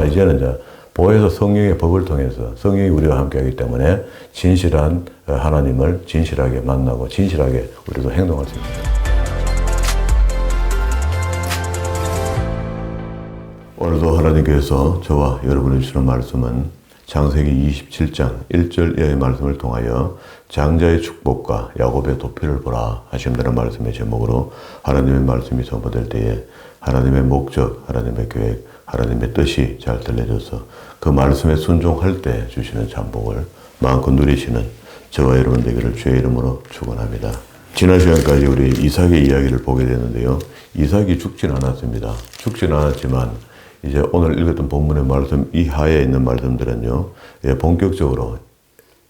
이제는 이제 보혜사 성령의 법을 통해서 성령이 우리와 함께하기 때문에 진실한 하나님을 진실하게 만나고 진실하게 우리도 행동할 수 있습니다. 오늘도 하나님께서 저와 여러분이 주시는 말씀은 창세기 27장 1절 이하의 말씀을 통하여 장자의 축복과 야곱의 도피를 보라 하신다는 말씀의 제목으로 하나님의 말씀이 선포될 때에 하나님의 목적, 하나님의 계획, 하나님의 뜻이 잘 들려져서 그 말씀에 순종할 때 주시는 잠복을 마음껏 누리시는 저와 여러분 되기를 주의 이름으로 축원합니다. 지난 시간까지 우리 이삭의 이야기를 보게 되는데요. 이삭이 죽진 않았습니다. 죽진 않았지만 이제 오늘 읽었던 본문의 말씀 이하에 있는 말씀들은요. 본격적으로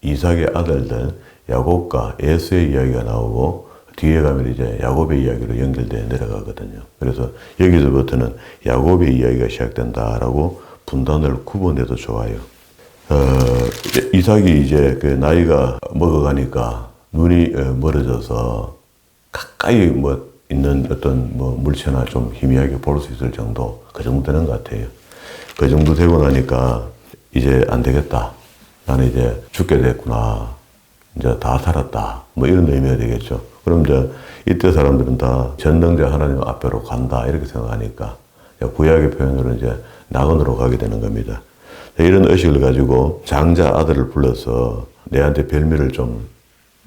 이삭의 아들들 야곱과 에서의 이야기가 나오고 뒤에 가면 이제 야곱의 이야기로 연결되어 내려가거든요. 그래서 여기서부터는 야곱의 이야기가 시작된다라고 분단을 구분해도 좋아요. 이삭이 이제 그 나이가 먹어가니까 눈이 멀어져서 가까이 있는 어떤 물체나 좀 희미하게 볼 수 있을 정도, 그 정도 되는 것 같아요. 그 정도 되고 나니까 이제 안 되겠다. 나는 이제 죽게 됐구나. 이제 다 살았다. 이런 의미가 되겠죠. 그럼 이제 이때 사람들은 다 전능자 하나님 앞으로 간다. 이렇게 생각하니까 구약의 표현으로 이제 낙원으로 가게 되는 겁니다. 이런 의식을 가지고 장자 아들을 불러서 내한테 별미를 좀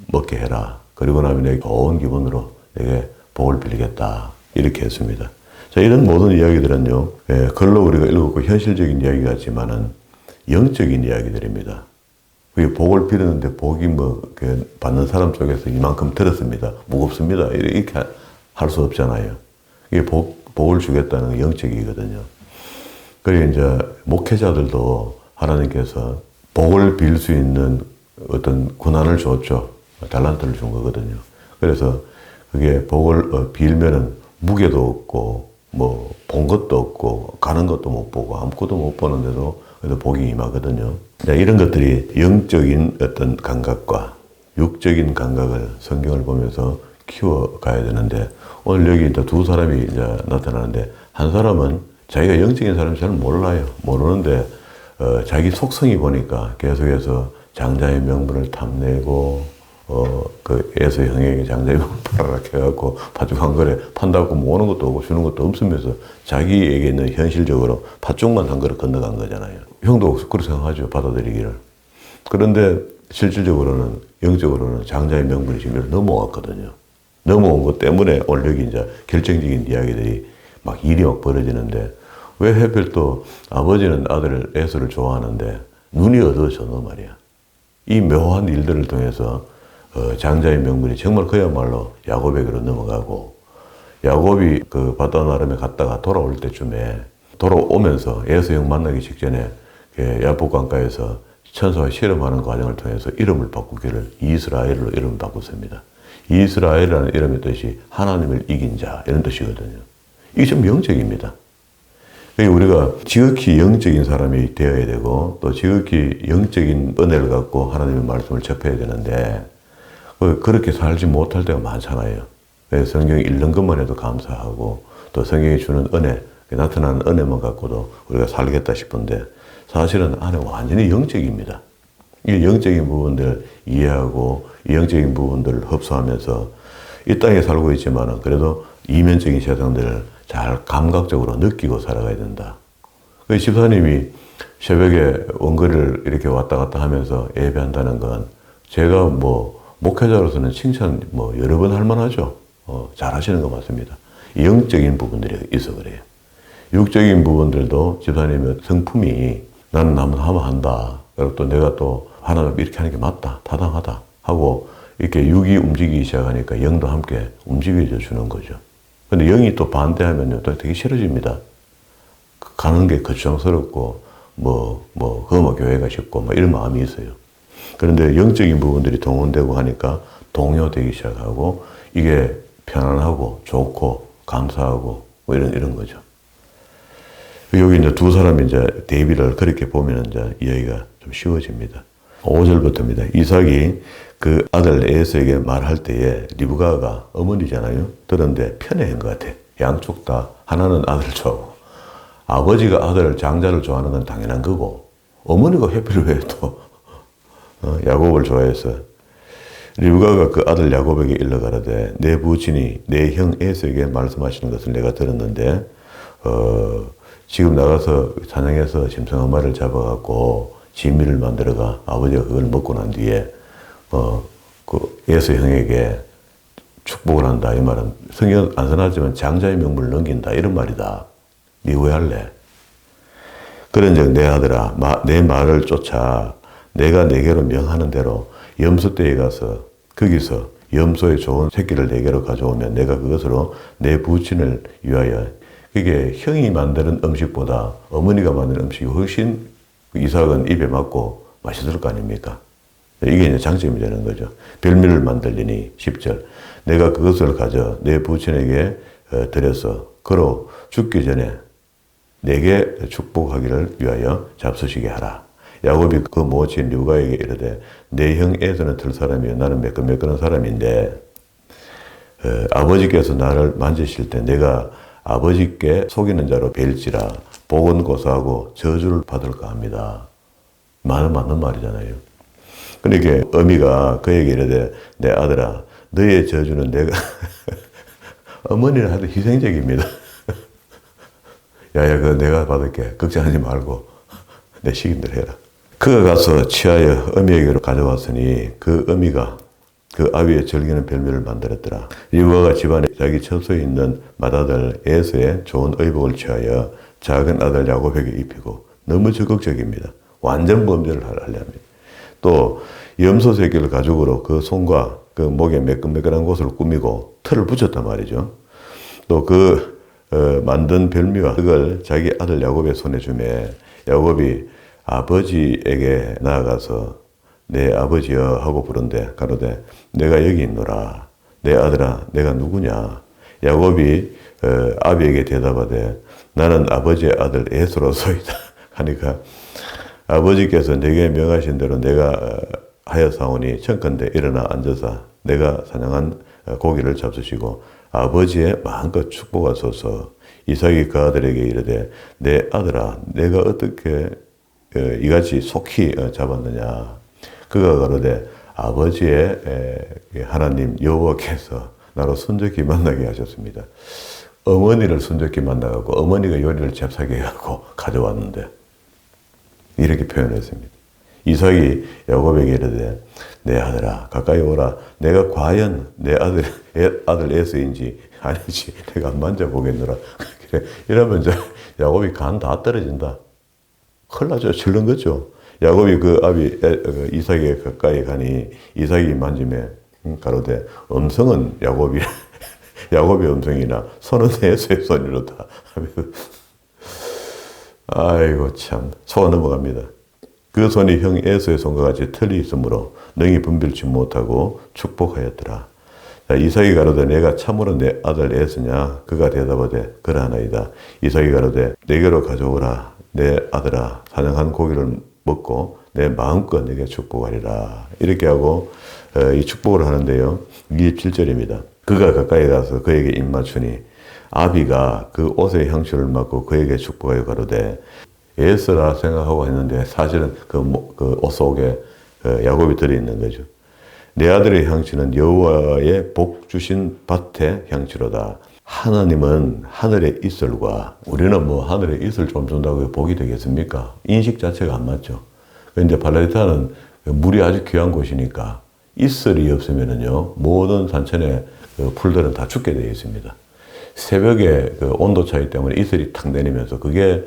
먹게 해라. 그리고 나면 내게 좋은 기분으로 내게 복을 빌리겠다. 이렇게 했습니다. 자, 이런 모든 이야기들은요, 글로 우리가 읽었고 현실적인 이야기 같지만은 영적인 이야기들입니다. 그게 복을 빌었는데 복이 받는 사람 쪽에서 이만큼 들었습니다. 무겁습니다. 이렇게 할 수 없잖아요. 이게 복을 주겠다는 영적이거든요. 그리고 이제 목회자들도 하나님께서 복을 빌 수 있는 어떤 권한을 줬죠. 달란트를 준 거거든요. 그래서 그게 복을 빌면은 무게도 없고 본 것도 없고 가는 것도 못 보고 아무것도 못 보는데도 그래도 복이 임하거든요. 이런 것들이 영적인 어떤 감각과 육적인 감각을 성경을 보면서 키워가야 되는데 오늘 여기 이제 두 사람이 이제 나타나는데 한 사람은 자기가 영적인 사람이 잘 몰라요. 모르는데 자기 속성이 보니까 계속해서 장자의 명분을 탐내고 그 에서 형에게 장자의 명분을 팔아라 해갖고 팥죽 거래 판다고 오는 것도 없고 주는 것도 없으면서 자기에게 있는 현실적으로 팥죽만 한 그릇 건너간 거잖아요. 형도 그렇게 생각하죠. 받아들이기를. 그런데 실질적으로는 영적으로는 장자의 명분이 지금 넘어왔거든요. 넘어온 것 때문에 오늘 여기 이제 결정적인 이야기들이 일이 벌어지는데 왜 하필 또 아버지는 아들 에서를 좋아하는데 눈이 어두워져도 말이야. 이 묘한 일들을 통해서 장자의 명분이 정말 그야말로 야곱에게로 넘어가고 야곱이 그 바단 아람에 갔다가 돌아올 때쯤에 돌아오면서 에서 형 만나기 직전에 야복강가에서 천사와 실험하는 과정을 통해서 이름을 바꾸기를 이스라엘로 이름을 바꿨습니다. 이스라엘이라는 이름의 뜻이 하나님을 이긴 자 이런 뜻이거든요. 이게 좀 영적입니다. 우리가 지극히 영적인 사람이 되어야 되고 또 지극히 영적인 은혜를 갖고 하나님의 말씀을 접해야 되는데 그렇게 살지 못할 때가 많잖아요. 성경이 읽는 것만 해도 감사하고 또 성경이 주는 은혜, 나타나는 은혜만 갖고도 우리가 살겠다 싶은데 사실은 안에 완전히 영적입니다. 이 영적인 부분들을 이해하고 이 영적인 부분들을 흡수하면서 이 땅에 살고 있지만 그래도 이면적인 세상들을 잘 감각적으로 느끼고 살아가야 된다. 그 집사님이 새벽에 원거리를 이렇게 왔다 갔다 하면서 예배한다는 건 제가 목회자로서는 칭찬 여러 번 할 만하죠. 잘 하시는 거 맞습니다. 영적인 부분들이 있어 그래요. 육적인 부분들도 집사님의 성품이 나는 한번 하면 한다. 그리고 또 내가 또 하나님 이렇게 하는 게 맞다. 타당하다. 하고 이렇게 육이 움직이기 시작하니까 영도 함께 움직여 주는 거죠. 근데 영이 또 반대하면요, 또 되게 싫어집니다. 가는 게 거추장스럽고, 교회가 싶고, 이런 마음이 있어요. 그런데 영적인 부분들이 동원되고 하니까 동요되기 시작하고, 이게 편안하고, 좋고, 감사하고, 이런 거죠. 여기 이제 두 사람이 이제 대비를 그렇게 보면 이제 이야기가 좀 쉬워집니다. 5절부터입니다. 이삭이 그 아들 에서에게 말할 때에 리브가가 어머니잖아요. 들었는데 편애한 것 같아. 양쪽 다 하나는 아들을 좋아하고 아버지가 아들 장자를 좋아하는 건 당연한 거고 어머니가 하필 왜 또 야곱을 좋아해서 리브가가 그 아들 야곱에게 일러가라되 내 부친이 내 형 에서에게 말씀하시는 것을 내가 들었는데 지금 나가서 사냥해서 짐승 한 마리를 잡아갖고 진미를 만들어가 아버지가 그걸 먹고 난 뒤에 그 에서 형에게 축복을 한다 이 말은 성경은 안 써놨지만 장자의 명분을 넘긴다 이런 말이다. 니 왜 할래? 그런즉 내 아들아 내 말을 쫓아 내가 내게로 명하는 대로 염소떼에 가서 거기서 염소의 좋은 새끼를 내게로 가져오면 내가 그것으로 내 부친을 위하여 그게 형이 만드는 음식보다 어머니가 만드는 음식이 훨씬 이삭은 입에 맞고 맛있을 거 아닙니까? 이게 이제 장점이 되는 거죠. 별미를 만들리니 10절 내가 그것을 가져 내 부친에게 드려서 그로 죽기 전에 내게 축복하기를 위하여 잡수시게 하라. 야곱이 그 모친 류가에게 이르되 내 형 에서는 들 사람이요 나는 매끈매끈한 사람인데 아버지께서 나를 만지실 때 내가 아버지께 속이는 자로 뵐지라 복은 고사하고 저주를 받을까 합니다. 맞는 말이잖아요. 그러니까 어미가 그에게 이르되 내 아들아 너의 저주는 내가 어머니는 하도 희생적입니다. 야야 그거 내가 받을게 걱정하지 말고 내 시킨대로 해라. 그가 가서 취하여 어미에게로 가져왔으니 그 어미가 그 아비의 즐기는 별미를 만들었더라. 리브가가 집안에 자기 처소에 있는 맏아들 에서의 좋은 의복을 취하여 작은 아들 야곱에게 입히고 너무 적극적입니다. 완전 범죄를 하려면 또 염소 새끼를 가죽으로 그 손과 그 목에 매끈매끈한 곳을 꾸미고 털을 붙였단 말이죠. 또 그 만든 별미와 그걸 자기 아들 야곱의 손에 주매 야곱이 아버지에게 나아가서 내 아버지여 하고 부른데 가로되 내가 여기 있노라. 내 아들아 내가 누구냐. 야곱이 아비에게 대답하되 나는 아버지의 아들 에서로소이다 하니까 아버지께서 내게 명하신 대로 내가 하였사오니 청컨대 일어나 앉아서 내가 사냥한 고기를 잡수시고 아버지의 마음껏 축복하소서. 이삭이 그 아들에게 이르되 내 아들아 내가 어떻게 이같이 속히 잡았느냐. 그가 가로되 아버지의 하나님 여호와께서 나로 순적히 만나게 하셨습니다. 어머니를 순적히 만나갖고 어머니가 요리를 잽싸게 해갖고 가져왔는데 이렇게 표현했습니다. 이삭이 야곱에게 이르되 내 아들아 가까이 오라. 내가 과연 내 아들 에서인지 아니지 내가 안 만져보겠노라. 이러면 야곱이 간 다 떨어진다. 큰일 나죠. 질른 거죠. 야곱이 그 아비 이삭에 가까이 가니 이삭이 만짐에 가로되 음성은 야곱의 음성이나 손은 에서의 손이로다. 아이고 참 속아 넘어갑니다. 그 손이 형 에서의 손과 같이 털이 있으므로 능히 분별치 못하고 축복하였더라. 자, 이삭이 가로되 내가 참으로 내 아들 에서냐. 그가 대답하되 그러하나이다. 이삭이 가로되 내게로 가져오라. 내 아들아 사냥한 고기를 먹고 내 마음껏 내게 축복하리라. 이렇게 하고 이 축복을 하는데요. 27절입니다. 그가 가까이 가서 그에게 입맞추니 아비가 그 옷의 향수를 맡고 그에게 축복하여 가로되 에서라 생각하고 했는데 사실은 그 옷 속에 야곱이 들어있는 거죠. 내 아들의 향취는 여호와의 복 주신 밭의 향취로다. 하나님은 하늘의 이슬과 우리는 뭐 하늘의 이슬 좀 준다고 복이 되겠습니까? 인식 자체가 안 맞죠. 그런데 팔레스타인은 물이 아주 귀한 곳이니까 이슬이 없으면은요 모든 산천의 풀들은 다 죽게 되어 있습니다. 새벽에 그 온도 차이 때문에 이슬이 탁 내리면서 그게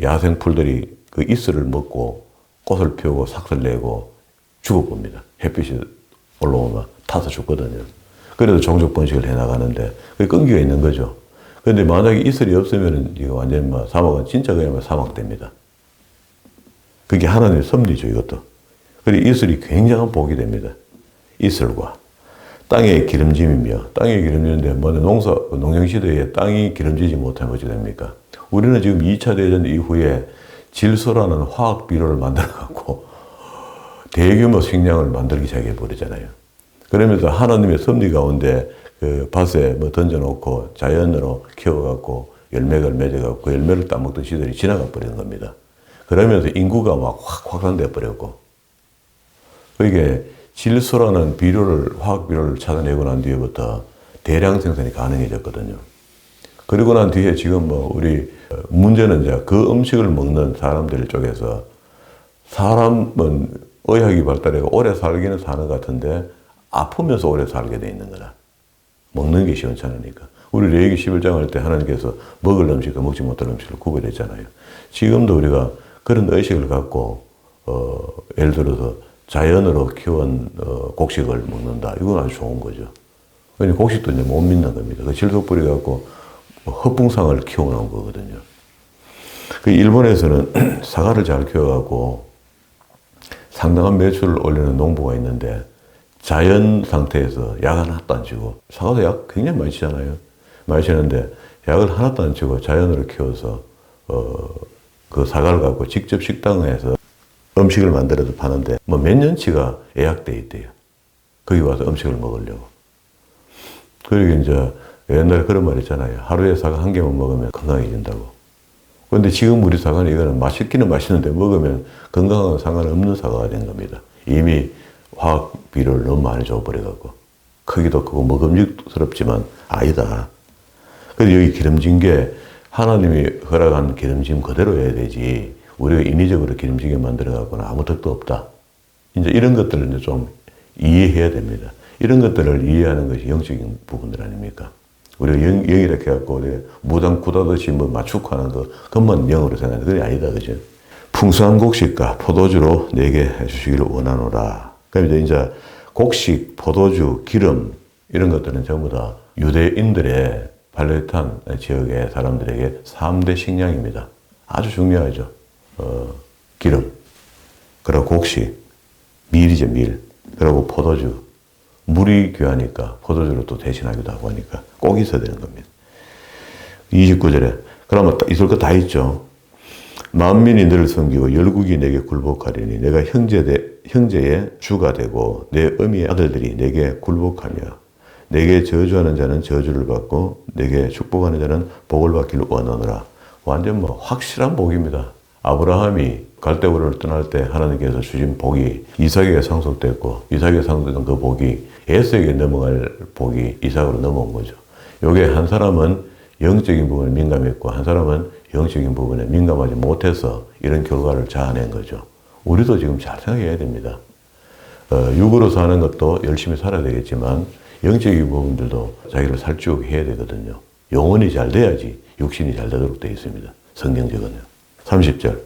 야생 풀들이 그 이슬을 먹고 꽃을 피우고 삭슬 내고 죽어봅니다. 햇빛이 올라오면 타서 죽거든요. 그래도 종족 번식을 해나가는데 그게 끈기가 있는 거죠. 그런데 만약에 이슬이 없으면 이거 완전히 사막은 진짜 그야말로 사막됩니다. 그게 하나님의 섭리죠, 이것도. 그리고 이슬이 굉장한 복이 됩니다. 이슬과 땅의 기름짐이며 땅의 기름짐인데 농경시대에 땅이 기름지지 못하면 어찌 됩니까? 우리는 지금 2차 대전 이후에 질소라는 화학 비료를 만들어갖고 대규모 식량을 만들기 시작해버리잖아요. 그러면서 하나님의 섭리 가운데 그 밭에 던져놓고 자연으로 키워갖고 열매가 맺어가고 그 열매를 따먹던 시절이 지나가 버린 겁니다. 그러면서 인구가 막 확 확산돼 버렸고, 그게 질소라는 비료를, 화학 비료를 찾아내고 난 뒤에부터 대량 생산이 가능해졌거든요. 그리고 난 뒤에 지금 뭐 우리 문제는 이제 그 음식을 먹는 사람들 쪽에서 사람은 의학이 발달해서 오래 살기는 사는 것 같은데 아프면서 오래 살게 돼 있는 거다. 먹는 게 시원찮으니까. 우리 레위기 11장 할 때 하나님께서 먹을 음식과 먹지 못할 음식을 구별했잖아요. 지금도 우리가 그런 의식을 갖고 예를 들어서 자연으로 키운 곡식을 먹는다. 이건 아주 좋은 거죠. 왜냐면 곡식도 이제 못 믿는 겁니다. 그 질소 뿌려갖고 헛붕상을 키워놓은 거거든요. 그 일본에서는 사과를 잘 키워갖고 상당한 매출을 올리는 농부가 있는데 자연 상태에서 약 하나도 안 치고, 사과도 약 굉장히 많이 치잖아요. 많이 치는데 약을 하나도 안 치고 자연으로 키워서 그 사과를 갖고 직접 식당에서 음식을 만들어서 파는데 뭐 몇 년치가 예약돼 있대요. 거기 와서 음식을 먹으려고. 그리고 이제 옛날에 그런 말 있잖아요. 하루에 사과 한 개만 먹으면 건강해진다고. 그런데 지금 우리 사과는 이거는 맛있기는 맛있는데 먹으면 건강하고 상관없는 사과가 된 겁니다. 이미 화학 비료를 너무 많이 줘버려갖고. 크기도 크고 먹음직스럽지만 아니다. 그래서 여기 기름진 게 하나님이 허락한 기름짐 그대로 해야 되지, 우리가 인위적으로 기름지게 만들어갖고는 아무 덕도 없다. 이제 이런 것들을 이제 좀 이해해야 됩니다. 이런 것들을 이해하는 것이 영적인 부분들 아닙니까? 우리가 영이라 해갖고 무당 구다듯이 뭐 맞추고 하는 그것만 영으로 생각하는데 그게 아니다, 그죠? 풍성한 곡식과 포도주로 내게 해주시기를 원하노라. 그럼 이제 곡식, 포도주, 기름 이런 것들은 전부 다 유대인들의 팔레스타인 지역의 사람들에게 3대 식량입니다. 아주 중요하죠. 기름, 그리고 곡식, 밀이죠, 밀. 그리고 포도주. 물이 귀하니까 포도주로 또 대신하기도 하고 하니까 꼭 있어야 되는 겁니다. 29절에 그러면 있을 거 다 있죠. 만민이 너를 섬기고 열국이 내게 굴복하리니 내가 형제의 주가 되고 내 어미의 아들들이 내게 굴복하며 내게 저주하는 자는 저주를 받고 내게 축복하는 자는 복을 받기를 원하노라. 완전 뭐 확실한 복입니다. 아브라함이 갈대우를 떠날 때 하나님께서 주신 복이 이삭에게 상속됐고, 이삭에게 상속된 그 복이 에서에게 넘어갈 복이 이삭으로 넘어온 거죠. 요게 한 사람은 영적인 부분에 민감했고 한 사람은 영적인 부분에 민감하지 못해서 이런 결과를 자아낸 거죠. 우리도 지금 잘 생각해야 됩니다. 육으로 사는 것도 열심히 살아야 되겠지만 영적인 부분들도 자기를 살찌우게 해야 되거든요. 영혼이 잘 돼야지 육신이 잘 되도록 되어 있습니다. 성경적으로는. 30절.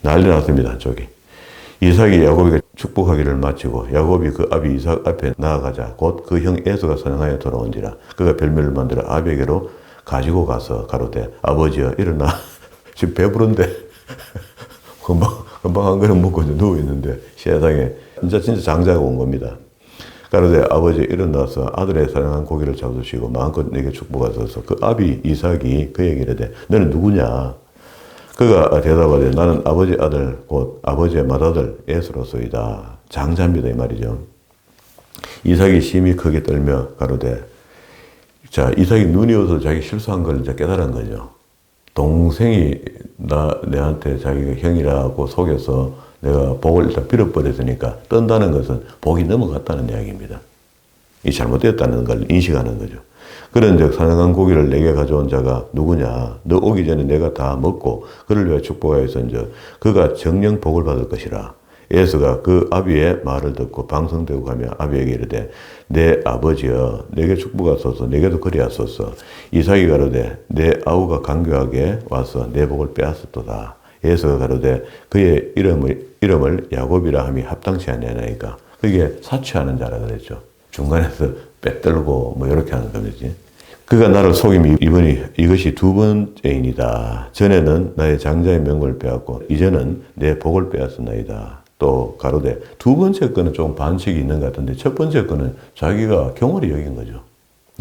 난리 났습니다, 한쪽이. 이삭이 야곱에게 축복하기를 마치고 야곱이 그 아비 이삭 앞에 나아가자 곧 그 형 에서가 사냥하여 돌아온지라. 그가 별매를 만들어 아비에게로 가지고 가서 가로되 아버지여 일어나. 지금 배부른데 금방 한 그릇 먹고 누워있는데 세상에 진짜 장자가 온 겁니다. 가로되 아버지 일어나서 아들의 사랑한 고기를 잡수시고 마음껏 내게 축복하소서. 그 아비 이삭이 그에게 이르되 너는 누구냐? 그가 대답하되 나는 아버지 아들 곧 아버지의 맏아들 에서로소이다. 장자입니다, 이 말이죠. 이삭이 심히 크게 떨며 가로되, 자, 이삭이 눈이 어서 자기 실수한 걸 이제 깨달은 거죠. 동생이 내한테 자기가 형이라고 속여서 내가 복을 일단 빌어버렸으니까 뜬다는 것은 복이 넘어갔다는 이야기입니다. 이 잘못됐다는 걸 인식하는 거죠. 그런즉 사냥한 고기를 내게 가져온 자가 누구냐? 너 오기 전에 내가 다 먹고 그를 위하여 축복하였은즉 그가 정령 복을 받을 것이라. 에서가 그 아비의 말을 듣고 방성되고 가며 아비에게 이르되 내 아버지여 내게 축복하소서. 내게도 그리하소서. 이삭이 가로되 내 아우가 간교하게 와서 내 복을 빼앗았도다. 에서가 가로되 그의 이름을 야곱이라 함이 합당치 아니하나이까. 그게 사치하는 자라 그랬죠. 중간에서 빼떨고 뭐 이렇게 하는 거지. 그가 나를 속임이 이것이 두 번째이니다. 전에는 나의 장자의 명분을 빼앗고 이제는 내 복을 빼앗았나이다. 또 가로되 두 번째 거는 좀 반칙이 있는 것 같은데 첫 번째 거는 자기가 경홀히 여긴 거죠.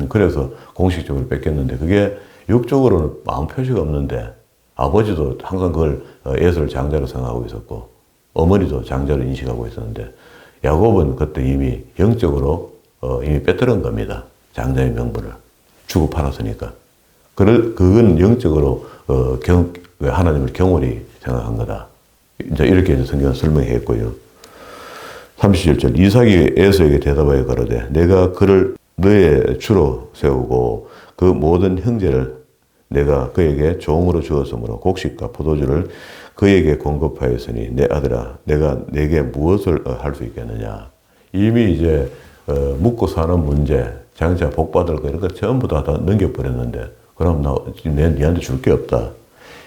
그래서 공식적으로 뺏겼는데 그게 육적으로는 아무 표시가 없는데 아버지도 항상 그걸 에서를 장자로 생각하고 있었고 어머니도 장자로 인식하고 있었는데 야곱은 그때 이미 영적으로 이미 빼뜨린 겁니다. 장자의 명분을 주고 팔았으니까. 그건 영적으로 하나님을 경홀히 생각한 거다. 이제 이렇게 성경은 설명했고요. 37절 이삭이 에서에게 대답하여 가로되 내가 그를 너의 주로 세우고 그 모든 형제를 내가 그에게 종으로 주었으므로 곡식과 포도주를 그에게 공급하였으니 내 아들아 내가 내게 무엇을 할 수 있겠느냐. 이미 이제 묵고 사는 문제, 장차 복 받을 거 이런 거 전부 다 넘겨버렸는데 그럼 나 니한테 줄 게 없다.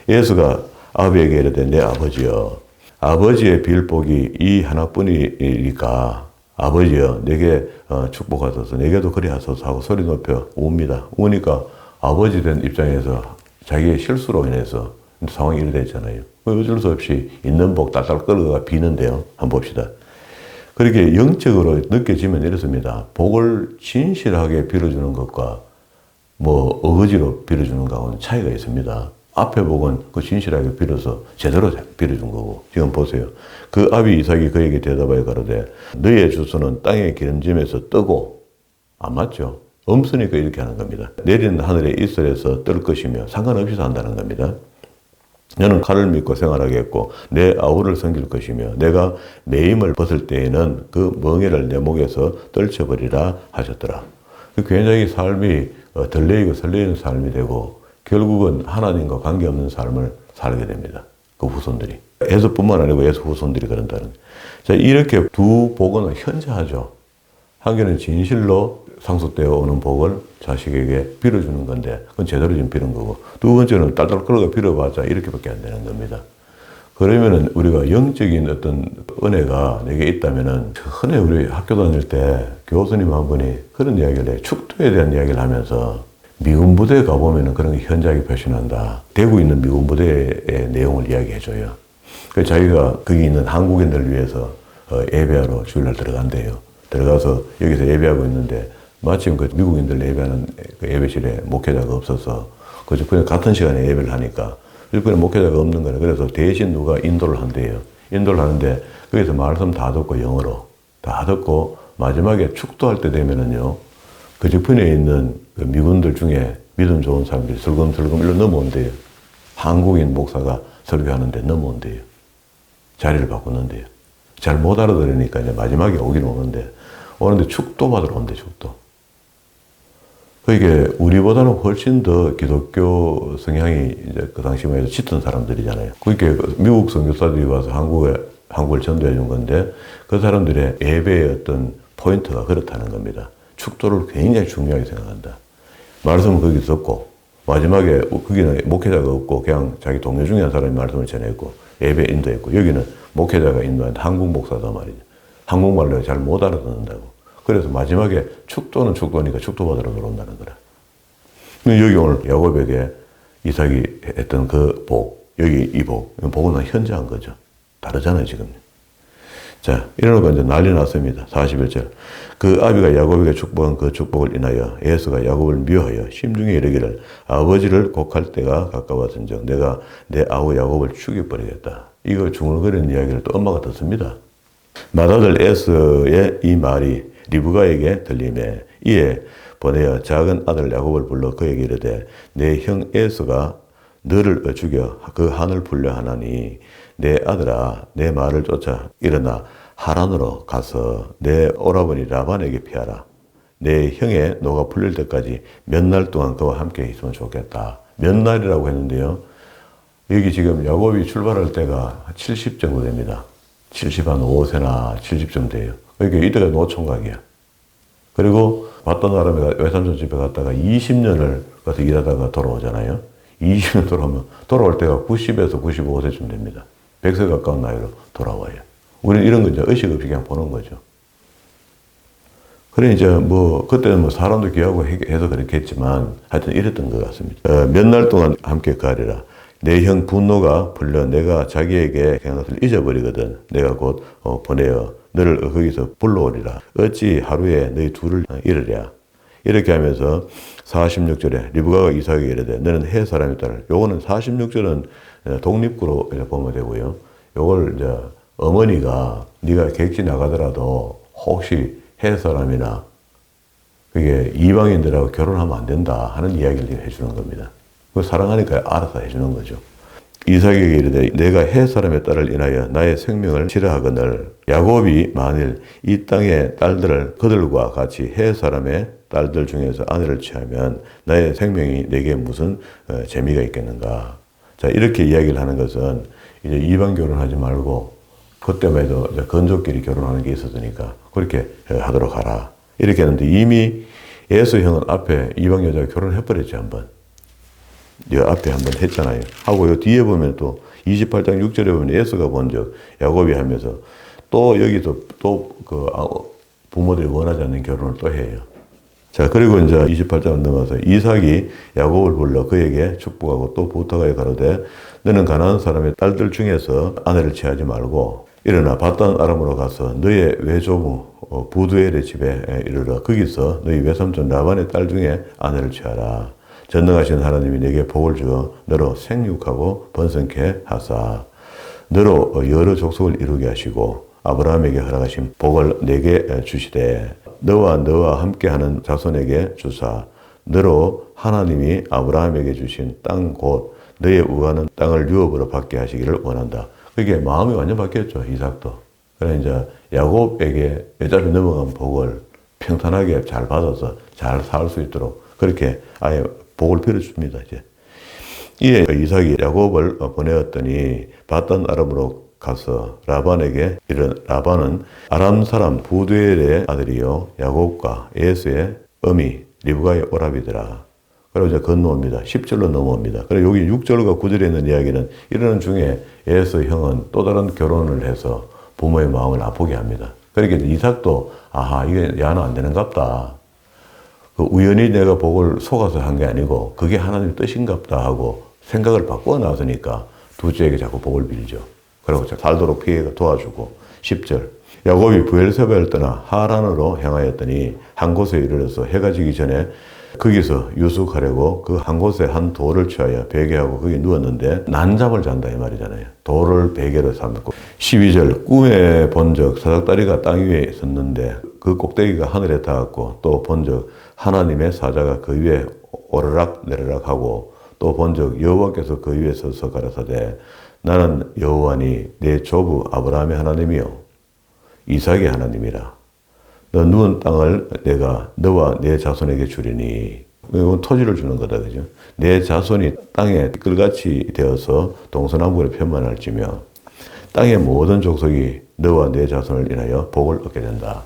예수가 아비에게 이르되 내 아버지여 아버지의 빌 복이 이 하나뿐이니까 아버지여 내게 축복하소서 내게도 그리 하소서 하고 소리 높여 웁니다. 우니까 아버지 된 입장에서 자기의 실수로 인해서 상황이 이래 됐잖아요. 어쩔 수 없이 있는 복 딸딸 끌어가 비는데요. 한번 봅시다. 그렇게 영적으로 느껴지면 이렇습니다. 복을 진실하게 빌어주는 것과 뭐 어거지로 빌어주는 거하고는 차이가 있습니다. 앞에 복은 그 진실하게 빌어서 제대로 빌어준 거고 지금 보세요. 그 아비 이삭이 그에게 대답하여 가로되 너의 주소는 땅의 기름짐에서 뜨고 안 맞죠? 없으니까 이렇게 하는 겁니다. 내리는 하늘의 이슬에서 뜰 것이며 상관없이 산다는 겁니다. 너는 칼을 믿고 생활하겠고 내 아우를 섬길 것이며 내가 내 힘을 벗을 때에는 그 멍에를 내 목에서 떨쳐버리라 하셨더라. 굉장히 삶이 덜레이고 설레이는 삶이 되고 결국은 하나님과 관계없는 삶을 살게 됩니다. 그 후손들이. 에서뿐만 아니고 에서 후손들이 그런다는. 자, 이렇게 두 복은 현저하죠. 한 개는 진실로 상속되어 오는 복을 자식에게 빌어주는 건데 그건 제대로 좀 빌은 거고 두 번째는 딸딸 끌어가 빌어봤자 이렇게밖에 안 되는 겁니다. 그러면은 우리가 영적인 어떤 은혜가 내게 있다면은 흔히 우리 학교 다닐 때 교수님 한 분이 그런 이야기를 해요. 축도에 대한 이야기를 하면서 미군 부대에 가보면은 그런 게 현저하게 표시난다. 대구에 있는 미군 부대의 내용을 이야기해줘요. 그래서 자기가 거기 있는 한국인들을 위해서 예배하러 주일날 들어간대요. 들어가서 여기서 예배하고 있는데 마침 그 미국인들 예배하는 그 예배실에 목회자가 없어서 그냥 같은 시간에 예배를 하니까 그냥 목회자가 없는 거예요. 그래서 대신 누가 인도를 한대요. 인도를 하는데 거기서 말씀 다 듣고 영어로 다 듣고 마지막에 축도할 때 되면은요 그 주변에 있는 그 미군들 중에 믿음 좋은 사람들이 슬금슬금 일로 넘어온대요. 한국인 목사가 설교하는데 넘어온대요. 자리를 바꾸는데요. 잘 못 알아들으니까 이제 마지막에 오기는 오는데 축도 받으러 온대, 축도. 그게 우리보다는 훨씬 더 기독교 성향이 이제 그 당시만 해도 짙은 사람들이잖아요. 그게 미국 선교사들이 와서 한국을 전도해 준 건데 그 사람들의 예배의 어떤 포인트가 그렇다는 겁니다. 축도를 굉장히 중요하게 생각한다. 말씀은 거기 듣고 마지막에 거기는 목회자가 없고 그냥 자기 동료 중에 한 사람이 말씀을 전했고 예배 인도했고 여기는 목회자가 인도한 한국 목사다 말이죠. 한국말로 잘 못 알아듣는다고. 그래서 마지막에 축도는 축도니까 축도 받으러 들어온다는 거라. 여기 오늘 야곱에게 이삭이 했던 그 복, 여기 이 복, 복은 현저한 거죠. 다르잖아요, 지금. 자, 이러고 이제 난리 났습니다. 41절. 그 아비가 야곱에게 축복한 그 축복을 인하여 에서가 야곱을 미워하여 심중에 이르기를 아버지를 곡할 때가 가까웠은즉 내가 내 아우 야곱을 죽여버리겠다. 이거 중얼거리는 이야기를 또 엄마가 듣습니다. 맏아들 에서의 이 말이 리브가에게 들리매 이에 보내어 작은 아들 야곱을 불러 그에게 이르되 내 형 에서가 너를 죽여 그 한을 풀려 하나니 내 아들아 내 말을 쫓아 일어나 하란으로 가서 내 오라버니 라반에게 피하라. 내 형의 노가 풀릴 때까지 몇 날 동안 그와 함께 있으면 좋겠다. 몇 날이라고 했는데요. 여기 지금 야곱이 출발할 때가 70 정도 됩니다. 70 한 5세나 70쯤 돼요. 그러니까 이때가 노총각이야. 그리고 봤던 사람이 외삼촌 집에 갔다가 20년을 가서 일하다가 돌아오잖아요. 20년 돌아오면 돌아올 때가 90에서 95세쯤 됩니다. 100세 가까운 나이로 돌아와요. 우리는 이런 거 이제 의식 없이 그냥 보는 거죠. 그래 이제 뭐 그때는 뭐 사람도 귀하고 해서 그렇겠지만 하여튼 이랬던 것 같습니다. 몇 날 동안 함께 가리라. 내 형 분노가 풀려 내가 자기에게 행한 것을 잊어버리거든. 내가 곧 보내어 너를 거기서 불러오리라. 어찌 하루에 너희 둘을 잃으랴. 이렇게 하면서 46절에 리브가가 이삭에게 이르되 너는 해 사람의 딸을. 요거는 46절은 독립구로 보면 되고요. 요걸 이제 어머니가 네가 객지 나가더라도 혹시 해 사람이나 그게 이방인들하고 결혼하면 안 된다 하는 이야기를 해주는 겁니다. 사랑하니까 알아서 해주는 거죠. 이삭에게 이르되 내가 헷 사람의 딸을 인하여 나의 생명을 싫어하거늘 야곱이 만일 이 땅의 딸들을 그들과 같이 헷 사람의 딸들 중에서 아내를 취하면 나의 생명이 내게 무슨 재미가 있겠는가. 자, 이렇게 이야기를 하는 것은 이제 이방 결혼하지 말고 그때만 해도 이제 건족끼리 결혼하는 게 있었으니까 그렇게 하도록 하라. 이렇게 했는데 이미 에서 형은 앞에 이방 여자가 결혼해버렸지 한번. 이 앞에 한번 했잖아요. 하고 요 뒤에 보면 또 28장 6절에 보면 에서가 먼저 야곱이 하면서 또 여기서 또 그 부모들이 원하지 않는 결혼을 또 해요. 자, 그리고 이제 28장을 넘어서 이삭이 야곱을 불러 그에게 축복하고 또 부탁하여 가로되 너는 가나안 사람의 딸들 중에서 아내를 취하지 말고 일어나 밧단 아람으로 가서 너의 외조부 부두엘의 집에 이르러 거기서 너희 외삼촌 라반의 딸 중에 아내를 취하라. 전능하신 하나님이 내게 복을 주어 너로 생육하고 번성케 하사 너로 여러 족속을 이루게 하시고 아브라함에게 허락하신 복을 내게 주시되 너와 함께하는 자손에게 주사 너로 하나님이 아브라함에게 주신 땅 곧 너의 우하는 땅을 유업으로 받게 하시기를 원한다. 그게 마음이 완전 바뀌었죠. 이삭도. 그래 이제 야곱에게 어차피 넘어간 복을 평탄하게 잘 받아서 잘 살 수 있도록 그렇게 아예 복을 빌어줍니다. 이제 이에 이삭이 야곱을 보내었더니 밧단 아람으로 가서 라반에게 이른 라반은 아람 사람 부두엘의 아들이요 야곱과 에서의 어미 리브가의 오라비더라. 그리고 이제 건너옵니다. 10절로 넘어옵니다. 그리고 여기 6절과 9절에 있는 이야기는 이러는 중에 에서 형은 또 다른 결혼을 해서 부모의 마음을 아프게 합니다. 그러니까 이삭도 아하 이게 야는 안 되는갑다. 그 우연히 내가 복을 속아서 한 게 아니고 그게 하나님의 뜻인갑다 하고 생각을 바꾸어 나서니까 둘째에게 자꾸 복을 빌죠. 그리고 살도록 피해가 도와주고 10절 야곱이 브엘세바를 떠나 하란으로 향하였더니 한 곳에 이르러서 해가 지기 전에 거기서 유숙하려고 그 한 곳에 한 돌을 취하여 베개하고 거기 누웠는데 난잠을 잔다 이 말이잖아요. 돌을 베개로 삼고 12절 꿈에 본적 사닥다리가 땅 위에 섰는데 그 꼭대기가 하늘에 닿았고 또 본적 하나님의 사자가 그 위에 오르락 내리락 하고 또 본적 여호와께서 그 위에 서서 가라사대 나는 여호와니 내 조부 아브라함의 하나님이요 이삭의 하나님이라. 너 누운 땅을 내가 너와 내 자손에게 주리니. 이건 토지를 주는 거다, 그죠? 내 자손이 땅에 끌같이 되어서 동서남북으로 편만할지며 땅의 모든 족속이 너와 내 자손을 인하여 복을 얻게 된다.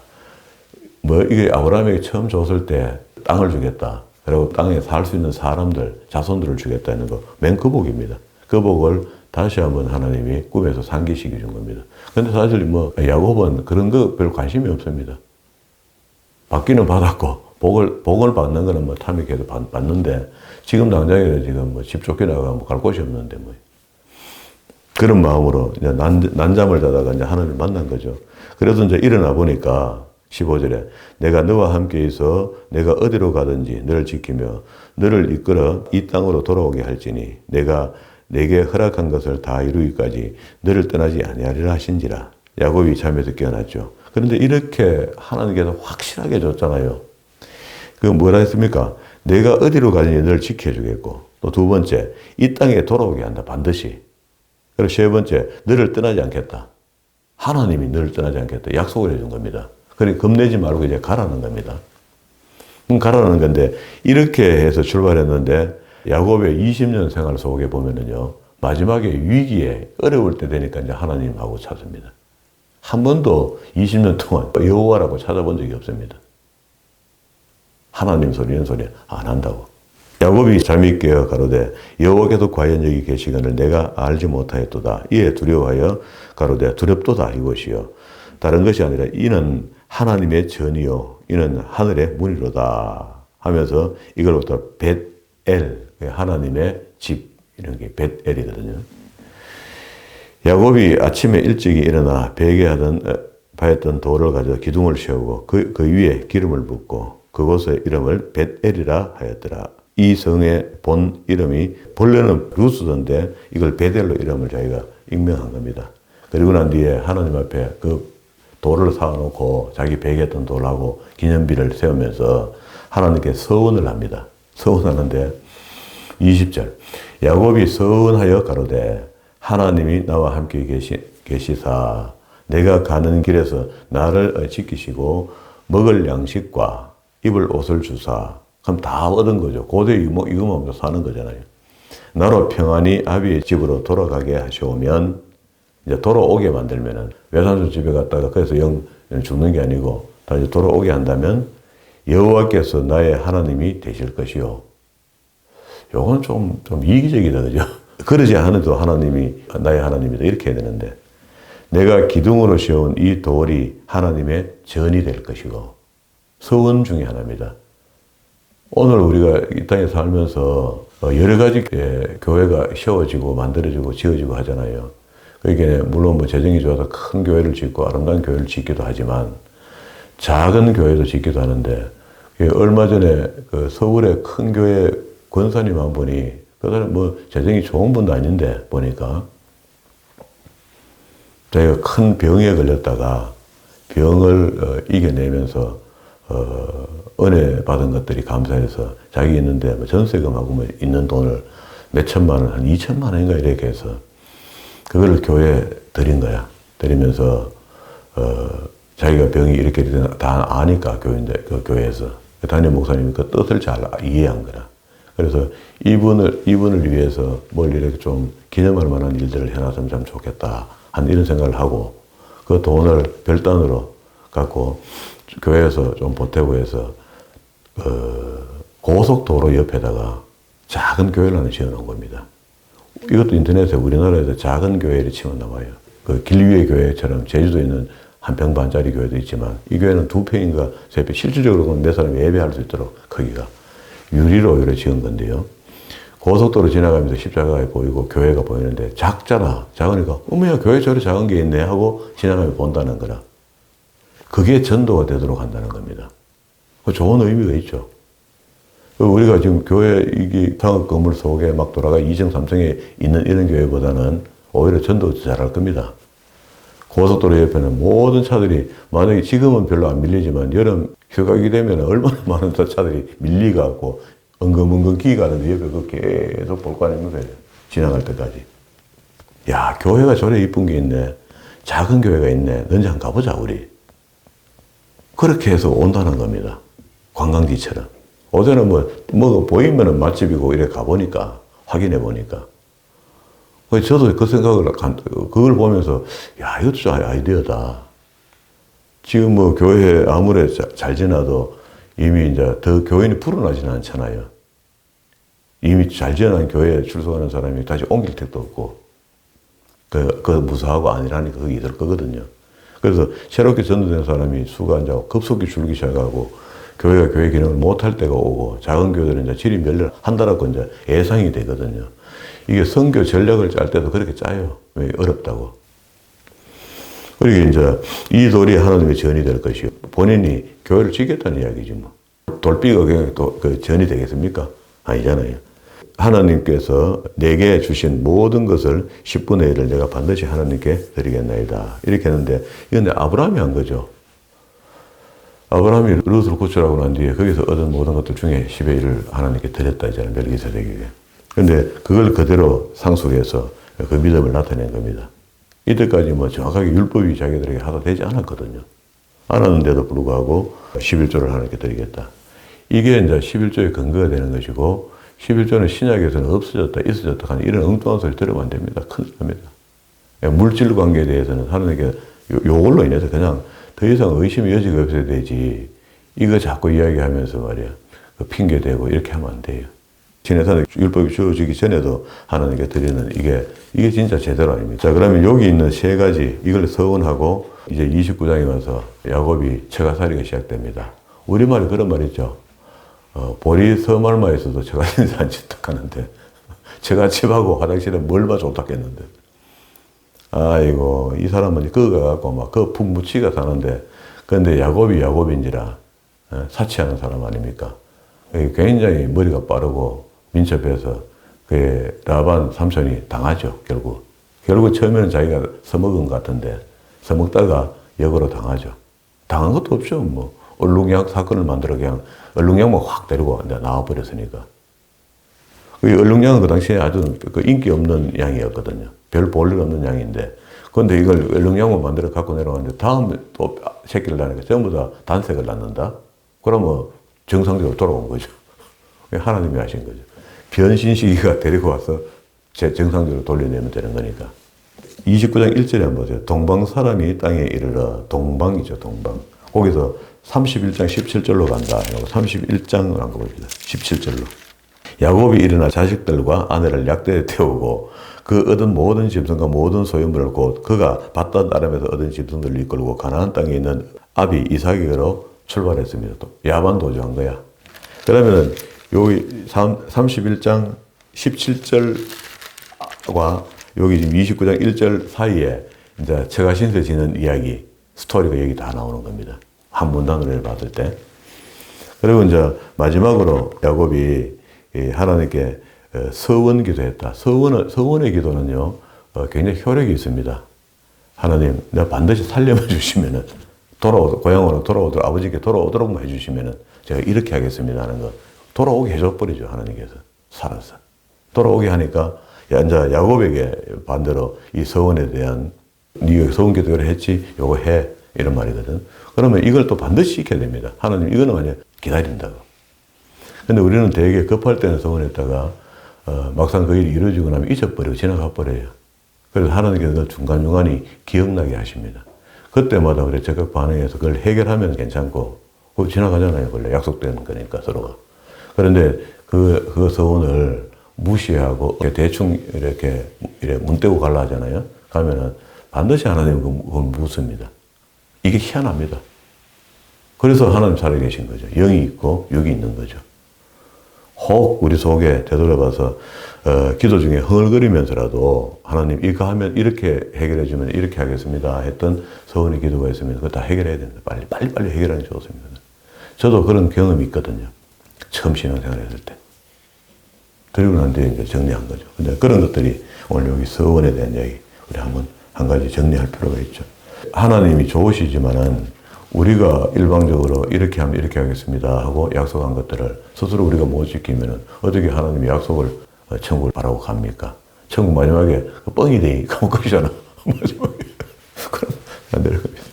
뭐 이게 아브라함에게 처음 줬을 때 땅을 주겠다. 그리고 땅에 살 수 있는 사람들, 자손들을 주겠다는 거, 맨 그 복입니다. 그 복을 다시 한번 하나님이 꿈에서 상기시켜 준 겁니다. 근데 사실 뭐 야곱은 그런 거 별 관심이 없습니다. 받기는 받았고 복을 받는 거는 뭐 탐욕해도 받는데 지금 당장에 지금 뭐 집 쫓겨나가면 갈 곳이 없는데 뭐 그런 마음으로 이제 난잠을 자다가 이제 하나님을 만난 거죠. 그래서 이제 일어나 보니까 15절에 내가 너와 함께 있어 내가 어디로 가든지 너를 지키며 너를 이끌어 이 땅으로 돌아오게 할지니 내가 내게 허락한 것을 다 이루기까지 너를 떠나지 아니하리라 하신지라. 야곱이 잠에서 깨어났죠. 그런데 이렇게 하나님께서 확실하게 줬잖아요. 그 뭐라 했습니까? 내가 어디로 가든지 너를 지켜주겠고 또 두 번째 이 땅에 돌아오게 한다 반드시. 그리고 세 번째 너를 떠나지 않겠다. 하나님이 너를 떠나지 않겠다 약속을 해준 겁니다. 그러니까 겁내지 말고 이제 가라는 겁니다. 가라는 건데 이렇게 해서 출발했는데 야곱의 20년 생활 속에 보면은요 마지막에 위기에 어려울 때 되니까 이제 하나님하고 찾습니다. 한 번도 20년 동안 여호와라고 찾아본 적이 없습니다. 하나님 소리는 소리 안 한다고. 야곱이 잠이 깨어 가로되 여호와께서 과연 여기 계시거늘 내가 알지 못하였도다. 이에 두려워하여 가로되 두렵도다 이것이요. 다른 것이 아니라 이는 하나님의 전이요 이는 하늘의 문이로다 하면서 이걸부터 벳엘 하나님의 집 이런 게 벳엘이거든요. 야곱이 아침에 일찍이 일어나 베개하던 파였던 돌을 가져 기둥을 세우고 그 위에 기름을 붓고 그곳의 이름을 벳엘이라 하였더라. 이 성의 본 이름이 본래는 루스던데 이걸 베델로 이름을 자기가 임명한 겁니다. 그리고 난 뒤에 하나님 앞에 그 돌을 쌓아놓고 자기 베개했던 돌하고 기념비를 세우면서 하나님께 서원을 합니다. 서원하는데 20절. 야곱이 서운하여 가로되 하나님이 나와 함께 계시사 내가 가는 길에서 나를 지키시고 먹을 양식과 입을 옷을 주사. 그럼 다 얻은 거죠. 고대 이거만 사는 거잖아요. 나로 평안히 아비의 집으로 돌아가게 하시오면, 이제 돌아오게 만들면은, 외삼촌 집에 갔다가 그래서 죽는 게 아니고 다시 돌아오게 한다면 여호와께서 나의 하나님이 되실 것이요. 요건 좀 이기적이다, 그죠? 그러지 않아도 하나님이 나의 하나님이다 이렇게 해야 되는데, 내가 기둥으로 세운 이 돌이 하나님의 전이 될 것이고, 서원 중에 하나입니다. 오늘 우리가 이 땅에 살면서 여러 가지 교회가 세워지고 만들어지고 지어지고 하잖아요. 그러니까 물론 뭐 재정이 좋아서 큰 교회를 짓고 아름다운 교회를 짓기도 하지만 작은 교회도 짓기도 하는데, 얼마 전에 그 서울의 큰 교회 권사님 한 분이, 그 사람 뭐 재정이 좋은 분도 아닌데 보니까 자기가 큰 병에 걸렸다가 병을 이겨내면서 은혜 받은 것들이 감사해서 자기 있는데 뭐 전세금하고 뭐 있는 돈을 몇 천만 원, 한 2천만 원인가 이렇게 해서 그거를 교회에 드린 거야. 드리면서 자기가 병이 이렇게 다 아니까 그 교회에서 그 담임 목사님이 그 뜻을 잘 이해한 거라. 그래서 이분을 위해서 뭘 이렇게 좀 기념할 만한 일들을 해놨으면 참 좋겠다 한 이런 생각을 하고, 그 돈을 별단으로 갖고 교회에서 좀 보태고 해서 고속도로 옆에다가 작은 교회를 하나 지어놓은 겁니다. 이것도 인터넷에 우리나라에서 작은 교회를 치면 나와요. 그 길 위의 교회처럼 제주도에 있는 한 평 반짜리 교회도 있지만 이 교회는 2평인가 3평, 실질적으로 몇 사람이 예배할 수 있도록 크기가 유리로 이렇게 지은 건데요. 고속도로 지나가면서 십자가가 보이고 교회가 보이는데 작잖아. 작으니까 어머야 교회 저리 작은 게 있네 하고 지나가면 본다는 거라. 그게 전도가 되도록 한다는 겁니다. 좋은 의미가 있죠. 우리가 지금 교회 이게 상업 건물 속에 막 돌아가 2층, 3층에 있는 이런 교회보다는 오히려 전도 잘할 겁니다. 고속도로 옆에는 모든 차들이, 만약에 지금은 별로 안 밀리지만 여름 휴가기 되면 얼마나 많은 차들이 밀리갖고 엉금엉금 기가는데 옆에 그 계속 볼 거 아닙니까? 지나갈 때까지. 야, 교회가 저래 이쁜 게 있네. 작은 교회가 있네. 언제 한번 가보자, 우리. 그렇게 해서 온다는 겁니다. 관광지처럼. 어제는 뭐 보이면은 맛집이고 이래 가보니까, 확인해 보니까. 저도 그 생각을, 그걸 보면서, 야, 이것도 좀 아이디어다. 지금 뭐 교회 아무리 잘 지나도 이미 이제 더 교인이 불어나지는 않잖아요. 이미 잘 지어놓은 교회에 출석하는 사람이 다시 옮길 택도 없고, 그 무사하고 아니라니까 그게 있을 거거든요. 그래서 새롭게 전도된 사람이 수가 이제 급속히 줄기 시작하고, 교회가 교회 기능을 못할 때가 오고, 작은 교회들은 이제 질이 멸렬한다라고 이제 예상이 되거든요. 이게 선교 전략을 짤 때도 그렇게 짜요. 왜? 어렵다고. 그리고 이제 이 돌이 하나님의 전이 될 것이요. 본인이 교회를 지겠다는 이야기지 뭐. 돌비가 그냥 또 그 전이 되겠습니까? 아니잖아요. 하나님께서 내게 주신 모든 것을 10분의 1을 내가 반드시 하나님께 드리겠나이다. 이렇게 했는데, 이건 아브라함이 한 거죠. 아브라함이 룻을 구출하고 난 뒤에 거기서 얻은 모든 것들 중에 10의 1을 하나님께 드렸다 했잖아요. 멜기세덱에게. 근데 그걸 그대로 상속해서 그 믿음을 나타낸 겁니다. 이때까지 뭐 정확하게 율법이 자기들에게 하다 되지 않았거든요. 안 하는데도 불구하고 11조를 하나님께 드리겠다. 이게 이제 11조의 근거가 되는 것이고, 11조는 신약에서는 없어졌다, 있어졌다 하는 이런 엉뚱한 소리 들으면 안 됩니다. 큰일 납니다. 물질 관계에 대해서는 하나님께 요걸로 인해서 그냥 더 이상 의심의 여지가 없어야 되지. 이거 자꾸 이야기하면서 말이야. 핑계 대고 이렇게 하면 안 돼요. 신해산의 율법이 주어지기 전에도 하나님께 드리는 이게 진짜 제대로 아닙니까? 자, 그러면 여기 있는 세 가지, 이걸 서원하고 이제 29장에 와서 야곱이 처가살이가 시작됩니다. 우리말에 그런 말 있죠. 보리 서말마에서도 처가살이 안 짓떡하는데, 처가집하고 화장실에 뭘 봐 좋다겠는데. 아이고, 이 사람은 그거 갖고 막 푹 묻히가 사는데, 근데 야곱인지라 사치하는 사람 아닙니까? 굉장히 머리가 빠르고 민첩해서 그 라반 삼촌이 당하죠, 결국. 결국 처음에는 자기가 써먹은 것 같은데, 써먹다가 역으로 당하죠. 당한 것도 없죠, 뭐. 얼룩약 사건을 만들어 그냥 얼룩약만 확 데리고 나와버렸으니까. 그 얼룩양은 그 당시에 아주 그 인기 없는 양이었거든요. 별 볼 일 없는 양인데. 그런데 이걸 얼룩양을 만들어 갖고 내려가는데 다음 또 새끼를 낳으니까 전부 다 단색을 낳는다? 그러면 정상적으로 돌아온 거죠. 하나님이 하신 거죠. 변신 시기가 데리고 와서 정상적으로 돌려내면 되는 거니까. 29장 1절에 한번 보세요. 동방 사람이 땅에 이르러, 동방이죠, 동방. 거기서 31장 17절로 간다. 31장을 한번 봅니다. 17절로. 야곱이 일어나 자식들과 아내를 약대에 태우고 그 얻은 모든 짐승과 모든 소유물을 곧 그가 받던 아람에서 얻은 짐승들을 이끌고 가나안 땅에 있는 아비 이삭에게로 출발했습니다. 또 야반 도주한 거야. 그러면은 여기 31장 17절과 여기 지금 29장 1절 사이에 이제 처가신세 지는 이야기, 스토리가 여기 다 나오는 겁니다. 한 문단으로 봤을 때. 그리고 이제 마지막으로 야곱이 하나님께 서원 기도했다. 서원의 기도는요, 굉장히 효력이 있습니다. 하나님, 내가 반드시 살려만 주시면은, 고향으로 돌아오도록, 아버지께 돌아오도록만 해주시면은, 제가 이렇게 하겠습니다 하는 거. 돌아오게 해줘버리죠, 하나님께서. 살아서. 돌아오게 하니까, 이제 야곱에게 반대로 이 서원에 대한, 네가 서원 기도를 했지, 요거 해. 이런 말이거든. 그러면 이걸 또 반드시 시켜야 됩니다. 하나님, 이거는 만약 기다린다고. 근데 우리는 되게 급할 때는 서원했다가, 막상 그 일이 이루어지고 나면 잊어버리고 지나가 버려요. 그래서 하나님께서 중간중간에 기억나게 하십니다. 그때마다 그래 적극 반응해서 그걸 해결하면 괜찮고, 그거 지나가잖아요. 원래 약속되는 거니까 서로가. 그런데 그 서원을 무시하고 대충 이렇게 문 떼고 갈라 하잖아요. 가면은 반드시 하나님은 그걸 묻습니다. 이게 희한합니다. 그래서 하나님 살아계신 거죠. 영이 있고 육이 있는 거죠. 혹 우리 속에 되돌아봐서 기도 중에 흥얼거리면서라도 하나님 이거 하면 이렇게 해결해주면 이렇게 하겠습니다 했던 서원의 기도가 있으면 그거 다 해결해야 된다. 빨리 해결하는 게 좋습니다. 저도 그런 경험이 있거든요. 처음 신앙생활 했을 때. 그리고 난 뒤에 이제 정리한 거죠. 근데 그런 것들이 오늘 여기 서원에 대한 이야기 우리 한번 한 가지 정리할 필요가 있죠. 하나님이 좋으시지만은 우리가 일방적으로 이렇게 하면 이렇게 하겠습니다 하고 약속한 것들을 스스로 우리가 못 지키면은 어떻게 하나님이 약속을 천국을 바라고 갑니까? 천국 마지막에 뻥이 되니 감옥이잖아. 마지막에. 그럼 안 될 겁니다.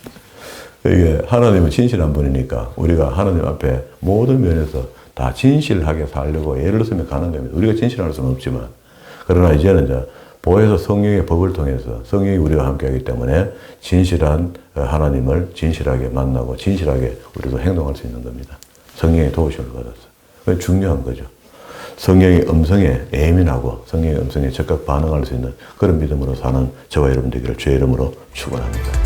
이게 하나님은 진실한 분이니까 우리가 하나님 앞에 모든 면에서 다 진실하게 살려고 애를 쓰면 가는 겁니다. 우리가 진실할 수는 없지만 그러나 이제는 이제 보혜사 성령의 법을 통해서 성령이 우리와 함께하기 때문에 진실한 하나님을 진실하게 만나고 진실하게 우리도 행동할 수 있는 겁니다. 성령의 도우심을 받았어. 그게 중요한 거죠. 성령의 음성에 예민하고 성령의 음성에 적극 반응할 수 있는 그런 믿음으로 사는 저와 여러분 되기를 주의 이름으로 축원합니다.